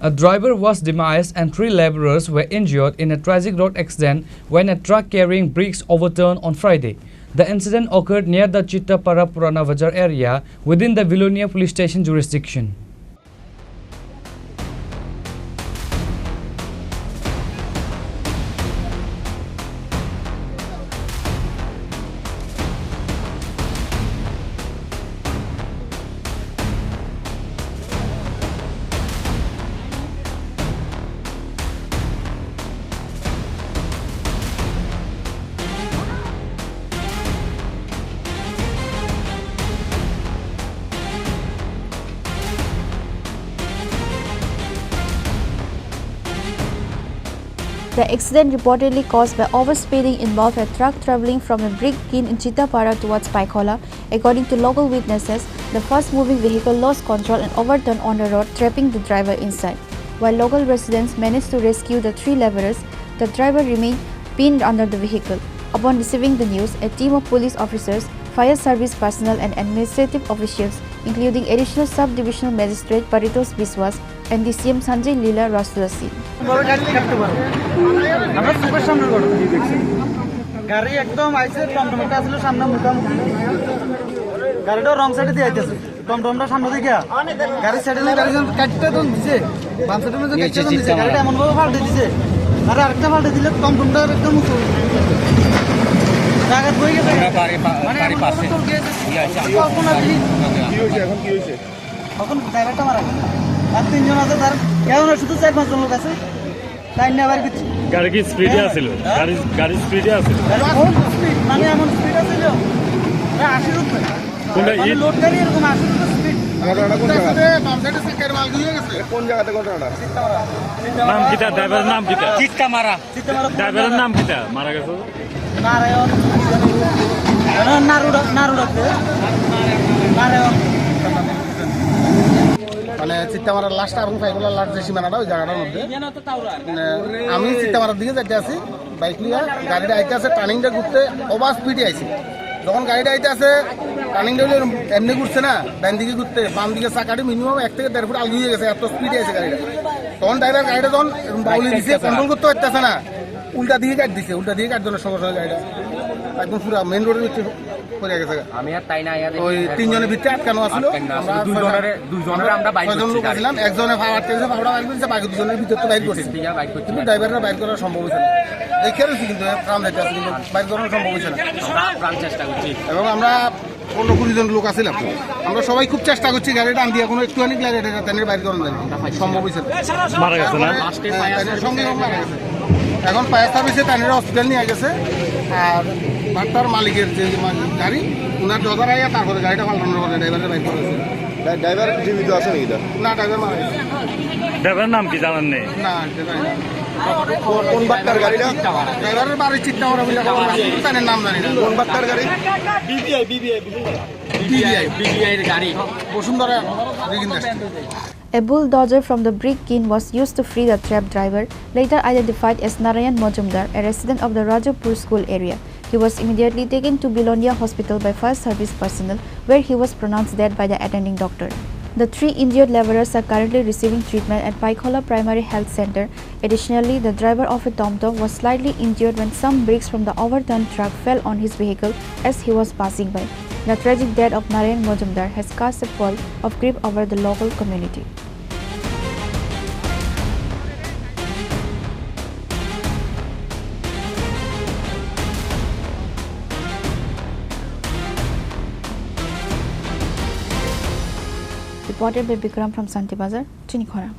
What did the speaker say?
A driver was demised and 3 laborers were injured in a tragic road accident when a truck carrying bricks overturned on Friday. The incident occurred near the Chittapara Purana Bajar area within the Vilonia police station jurisdiction. The accident reportedly caused by overspeeding involved a truck travelling from a brick kiln in Chittapara towards Paikhola. According to local witnesses, the fast-moving vehicle lost control and overturned on the road, trapping the driver inside. While local residents managed to rescue the 3 laborers, the driver remained pinned under the vehicle. Upon receiving the news, a team of police officers, fire service personnel and administrative officials, including Additional Sub-Divisional Magistrate Paritos Biswas and DCM Sanjay Leela Rasulasi. গাড়ি একদম আইছে টমটমটা আসলে সামনে মুখোমুখি গাড়িটা রং সাইডে দিয়ে আইতেছে টমটমটা সামনে দিকে গাড়ি সাইডে গাড়ি কাটতে তো দিছে বাম সাইডে মধ্যে কাটতে তো দিছে গাড়িটা এমন ভাবে ফাল্টে দিছে আরে আরেকটা ফাল্টে দিলে টমটমটা একদম মুখো জায়গা বই গেছে মানে পাশে কি হইছে এখন কি হইছে এখন ড্রাইভারটা মারা গেল আর 3 জন আছে তার কেমন শুধু 4-5 জন লোক আছে তাই না আবার কিছু গাড়ি কি স্পিডে আছিল গাড়ি স্পিডে আছিল মানে এমন স্পিড আছিল না 80 রুপে কোনটা লোড গাড়ি এরকম 80 রুপে স্পিড ঘটনাটা কোন জায়গাতে বাম সাইডে সিকার মাল দিয়ে গেছে কোন জায়গাতে ঘটনাটা নাম কিটা ড্রাইভারের নাম কিটা চিত্তামারা ড্রাইভারের নাম কিটা মারা গেছে নারায়ণ নারুডা নারায়ণ মানে চিত্তামারার লাস্ট এবং পাইকোলার লাস্ট যে সীমানাটা ওই জায়গাটার মধ্যে আমি চিত্তামারার দিকে যেতে আছি বাইক নিয়ে গাড়িটা আইতে আছে টার্নিংটা ঘুরতে ওভার স্পিডে আইছি যখন গাড়িটা আইতে আছে টার্নিংটা এমনি ঘুরছে না ডান দিকে ঘুরতে বাম দিকে চাকাটি মিনিমাম 1 থেকে 1.5 ফুট আগে হয়ে গেছে এত স্পিডে আছে গাড়িটা তখন ড্রাইভার গাড়িটা যখন বাউলি দিছে কন্ট্রোল করতে পারতেছে না উল্টা দিকে কাট দিছে উল্টা দিকে কাট জন্য সঙ্গে সঙ্গে গাড়িটা একদম পুরো মেন রোডের ভিতরে পড়ে গেছে আমি আর তাই না ওই 3 জনের ভিতরে আটকানো ছিল আমরা দুই জনের আমরা বাইক করছিলাম একজনের ভাড়া আটকেছে ভাড়া বাইক করছে বাকি 2 জনের ভিতরে তো বাইক করছে কিন্তু ড্রাইভাররা বাইক করা সম্ভব হয়েছে না দেখে রয়েছি কিন্তু প্রাণ যাইতে আছে কিন্তু বাইক করানো সম্ভব হয়েছে না প্রাণ চেষ্টা করছি এবং আমরা 15-20 জন লোক আছিলাম আমরা সবাই খুব চেষ্টা করছি গাড়িটা আন দিয়ে কোনো একটুখানি তাদের বাইক করানো যায় সম্ভব হয়েছে মারা গেছে না সঙ্গে মারা গেছে এখন ফায়ার সার্ভিসে তাদের হসপিটাল নিয়ে গেছে আর বাট্টার মালিকের যে গাড়ি ওনার জজার আইয়া তারপরে গাড়িটা পাল্টানোর পরে ড্রাইভারের বাইক করেছে ড্রাইভার জীবিত আছে নাকি না ড্রাইভার মারা গেছে ড্রাইভারের নাম কি জানেন নেই না কোন বাট্টার গাড়িটা ড্রাইভারের বাড়ির চিন্তা করা বলে তাদের নাম জানি না কোন বাট্টার গাড়ি বিবিআই গাড়ি Bashundhara রিগিন্দাস A bulldozer from the brick kiln was used to free the trapped driver, later identified as Narayan Mojumdar, a resident of the Rajapur school area. He was immediately taken to Bilonia Hospital by fire service personnel, where he was pronounced dead by the attending doctor. The 3 injured laborers are currently receiving treatment at Paikhola Primary Health Center. Additionally, the driver of a TomTom was slightly injured when some bricks from the overturned truck fell on his vehicle as he was passing by. The tragic death of Narayan Mojumdar has cast a pall of grief over the local community. Reported by Bikram from Santi Bazar, Chinikhora.